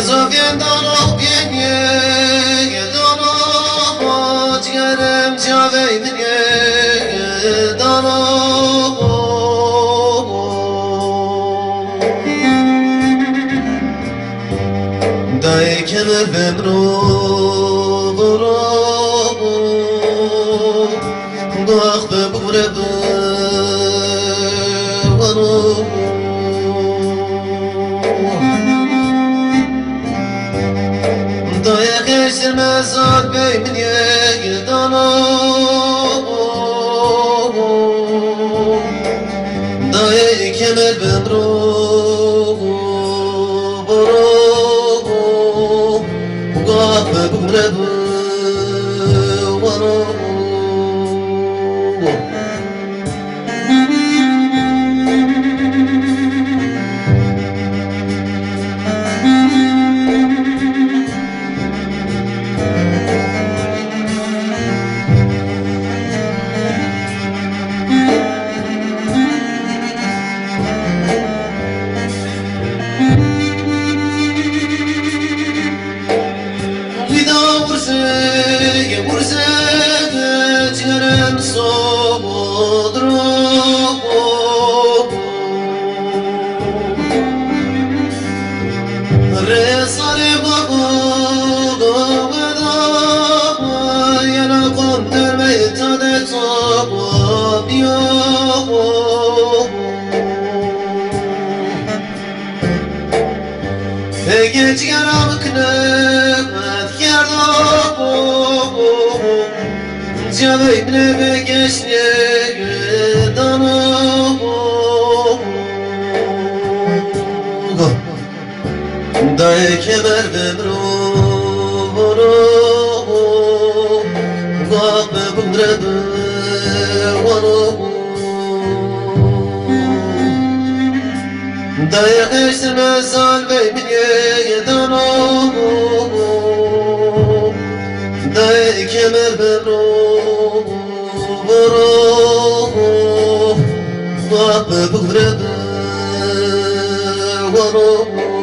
Zofien dano biegnie, dano odjarem dziawej mnie, dano. Daj kemer bemro, ضاق ببرد ونو ضايق يشتر مسار بي من يقدانو ضايق كمر بمرو ضاق ببرد ونو Geç yaramkne yardımı Cavay bile be geçne danımı Dayı kemer bemru Gabbe bumredu vanu Dayı eştirme sal bey minye dano Dayı kemer bemru Gabbe bumredu vanu